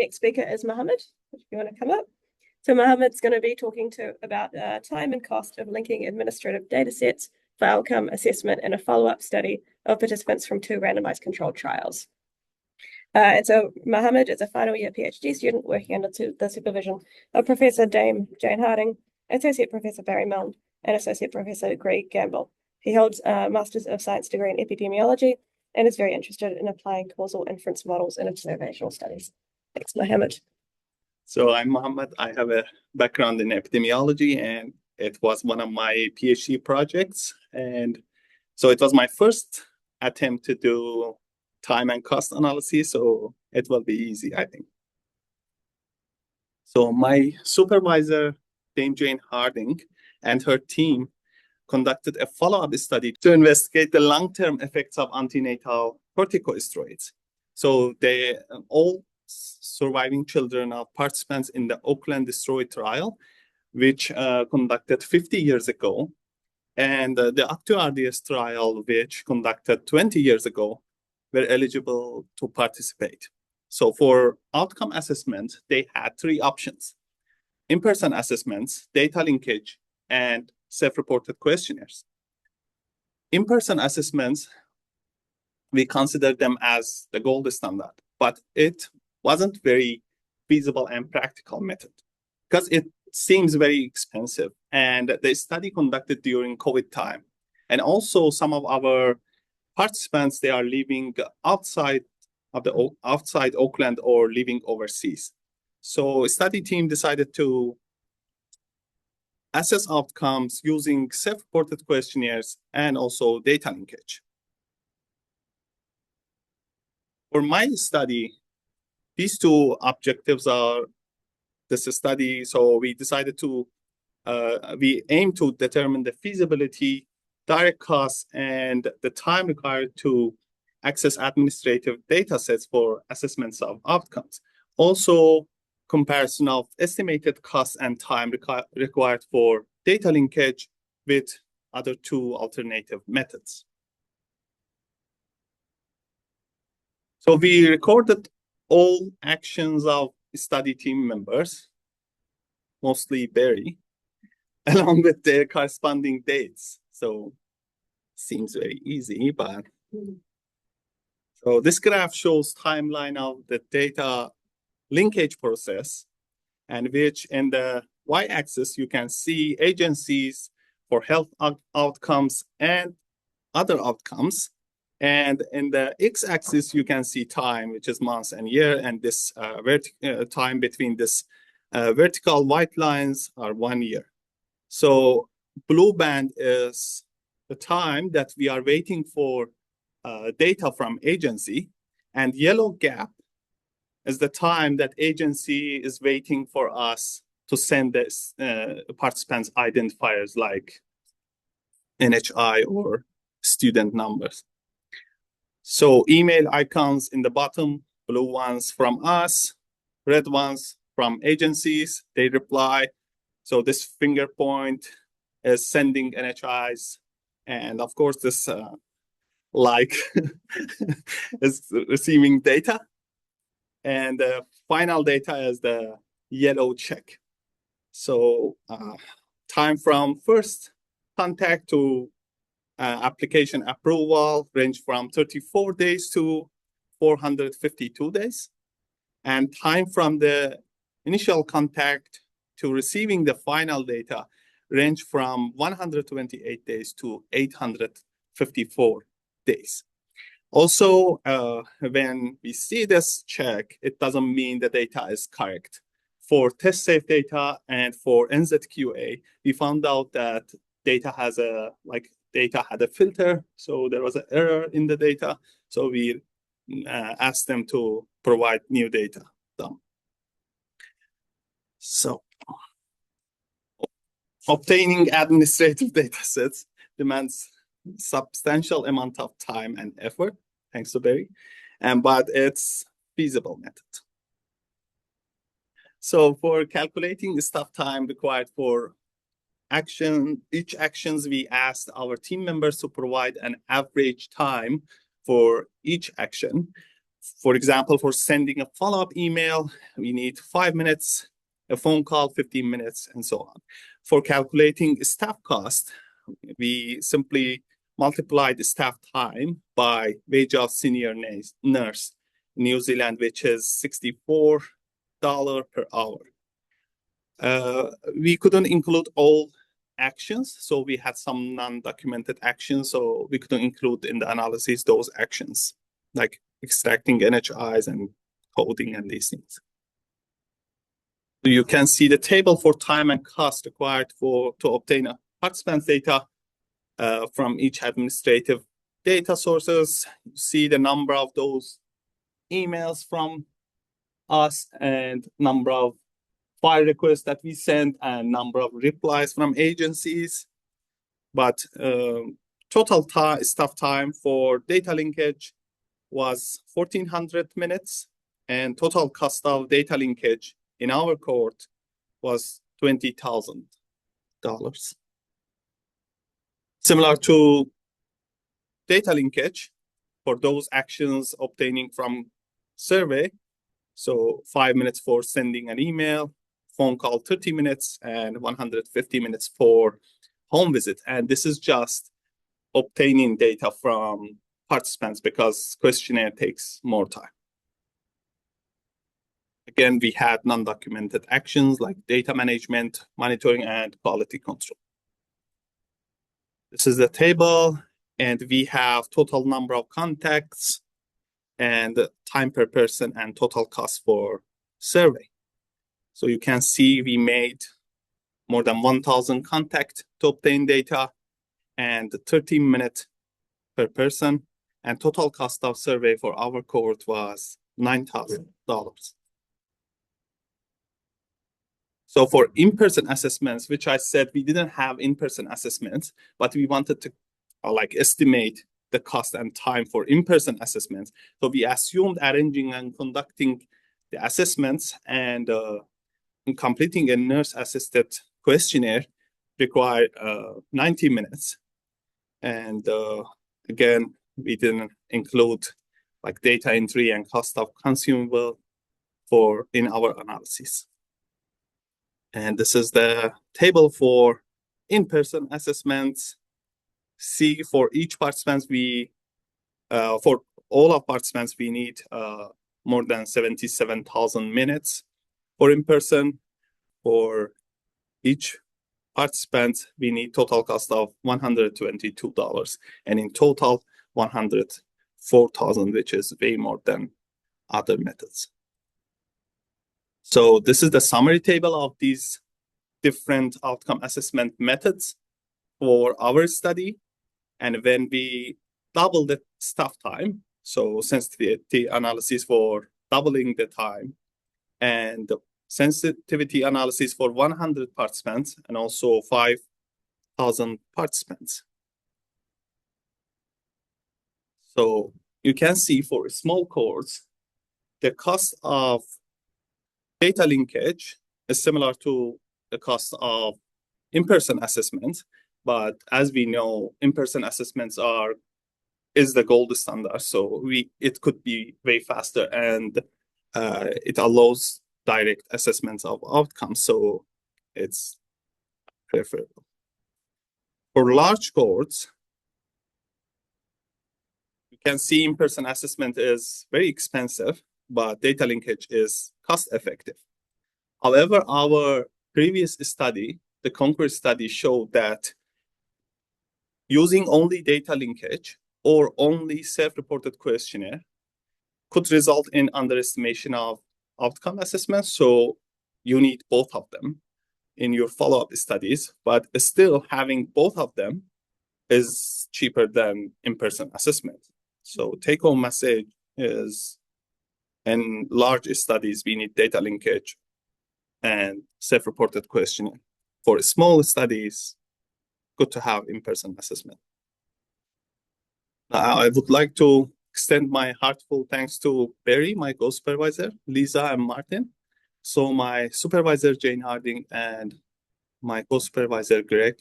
next speaker is Mohammad, if you want to come up. So Mohammad's going to be talking about time and cost of linking administrative data sets for outcome assessment in a follow-up study of participants from 2 randomized controlled trials. And so Mohammad is a final year PhD student working under the supervision of Professor Dame Jane Harding, Associate Professor Barry Milne, and Associate Professor Greg Gamble. He holds a Masters of Science degree in epidemiology and is very interested in applying causal inference models in observational studies. Thanks, Mohammad. So I'm Mohammad. I have a background in epidemiology, and it was one of my PhD projects. And so it was my first attempt to do time and cost analysis, so it will be easy, I think. So my supervisor, Dame Jane Harding, and her team conducted a follow-up study to investigate the long-term effects of antenatal corticosteroids. So they all surviving children of participants in the Oakland steroid trial, which conducted 50 years ago, and the ActuRDS trial, which conducted 20 years ago, were eligible to participate. So for outcome assessment, they had 3 options: in-person assessments, data linkage, and self-reported questionnaires. In-person assessments, we consider them as the gold standard, but it wasn't very feasible and practical method because it seems very expensive. And the study conducted during COVID time. And also some of our participants, they are living outside Oakland or living overseas. So a study team decided to assess outcomes using self-reported questionnaires and also data linkage. For my study, these 2 objectives are this study. So we decided to, we aim to determine the feasibility, direct costs, and the time required to access administrative data sets for assessments of outcomes. Also, comparison of estimated costs and time required for data linkage with other 2 alternative methods. So we recorded all actions of study team members, mostly Barry, along with their corresponding dates. So seems very easy, but so this graph shows timeline of the data linkage process, and which in the y-axis you can see agencies for health outcomes and other outcomes, and in the x-axis you can see time, which is months and year, and this time between this vertical white lines are 1 year. So blue band is the time that we are waiting for data from agency, and yellow gap is the time that agency is waiting for us to send this participants identifiers like NHI or student numbers. So email icons in the bottom, blue ones from us, red ones from agencies, they reply. So this finger point is sending NHIs, and of course this like is receiving data. And the final data is the yellow check. So time from first contact to application approval range from 34 days to 452 days. And time from the initial contact to receiving the final data range from 128 days to 854 days. Also, when we see this check, it doesn't mean the data is correct. For test safe data and for NZQA, we found out that data has data had a filter, so there was an error in the data. So we asked them to provide new data. So obtaining administrative data sets demands substantial amount of time and effort, thanks to Barry, but it's feasible method. So for calculating staff time required for each actions, we asked our team members to provide an average time for each action. For example, for sending a follow-up email, we need 5 minutes, a phone call, 15 minutes, and so on. For calculating staff cost, we simply multiply the staff time by wage of senior nurse in New Zealand, which is $64 per hour. We couldn't include all actions, so we had some non-documented actions, so we couldn't include in the analysis those actions, like extracting NHIs and coding and these things. So you can see the table for time and cost required to obtain a participants data from each administrative data sources. You see the number of those emails from us and number of file requests that we sent and number of replies from agencies. But total staff time for data linkage was 1,400 minutes, and total cost of data linkage in our court was $20,000. Similar to data linkage for those actions obtaining from survey, so 5 minutes for sending an email, phone call 30 minutes, and 150 minutes for home visit. And this is just obtaining data from participants because questionnaire takes more time. Again, we had non-documented actions like data management, monitoring, and quality control. This is the table, and we have total number of contacts and time per person and total cost for survey. So you can see we made more than 1,000 contacts to obtain data and 13 minutes per person, and total cost of survey for our cohort was $9,000. So for in-person assessments, which I said we didn't have in-person assessments, but we wanted to estimate the cost and time for in-person assessments. So we assumed arranging and conducting the assessments and completing a nurse-assisted questionnaire required 90 minutes. And again, we didn't include data entry and cost of consumable in our analysis. And this is the table for in-person assessments. See, for each participant, for all of participants, we need more than 77,000 minutes for in-person. For each participant, we need total cost of $122, and in total, 104,000, which is way more than other methods. So this is the summary table of these different outcome assessment methods for our study. And when we double the staff time, so sensitivity analysis for doubling the time, and the sensitivity analysis for 100 participants, and also 5,000 participants. So you can see for small cohorts, the cost of data linkage is similar to the cost of in-person assessments, but as we know, in-person assessments is the gold standard. So it could be way faster, and it allows direct assessments of outcomes. So it's preferable. For large cohorts, you can see in-person assessment is very expensive, but data linkage is cost-effective. However, our previous study, the Concord study, showed that using only data linkage or only self-reported questionnaire could result in underestimation of outcome assessments. So you need both of them in your follow-up studies, but still having both of them is cheaper than in-person assessment. So take-home message is, in large studies, we need data linkage and self-reported questionnaire. For small studies, good to have in-person assessment. I would like to extend my heartfelt thanks to Barry, my co-supervisor, Lisa, and Martin. So my supervisor, Jane Harding, and my co-supervisor, Greg,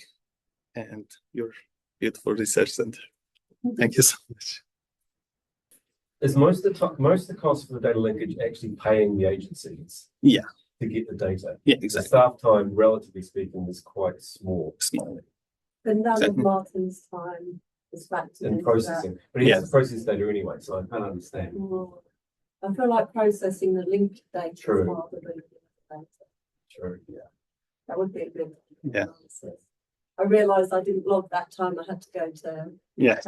and your beautiful research center. Thank you so much. Is most of the cost for the data linkage actually paying the agencies? Yeah. To get the data. Yeah, The exactly. staff time, relatively speaking, is quite small. Small. But none of Exactly. Martin's time is factored In into processing, but he has Yeah. to process data anyway, so I can't understand. that. I feel like processing the linked data is True. rather than the data. True, yeah. That would be a good Yeah. analysis. I realised I didn't log that time. I had to go to. Yeah.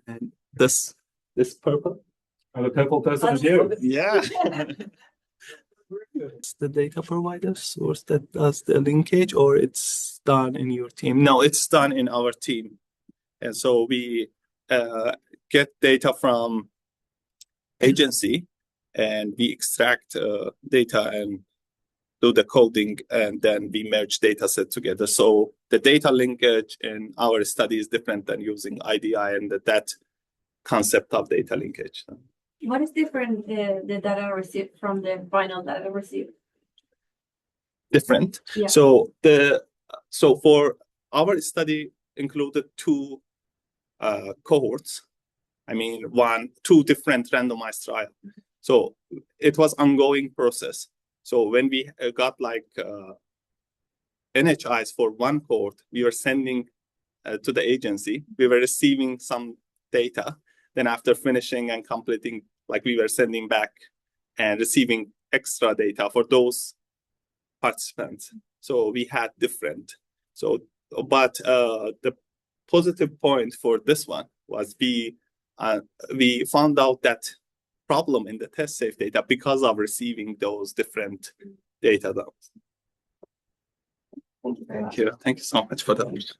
And this purple. And the purple person is I you. just- Yeah. It's the data provider source that does the linkage, or it's done in your team? No, it's done in our team. And so we get data from agency and we extract data and do the coding, and then we merge data set together. So the data linkage in our study is different than using IDI and that concept of data linkage. What is different the data received from the final data received? Different. Yeah. So for our study included two cohorts. I mean, two different randomized trials. So it was ongoing process. So when we got like NHIs for one cohort, we were sending to the agency. We were receiving some data. Then after finishing and completing, like we were sending back and receiving extra data for those participants. So we had different. So, but the positive point for this one was we found out that problem in the test safe data because of receiving those different data. Thank you very much. Thank you so much for that.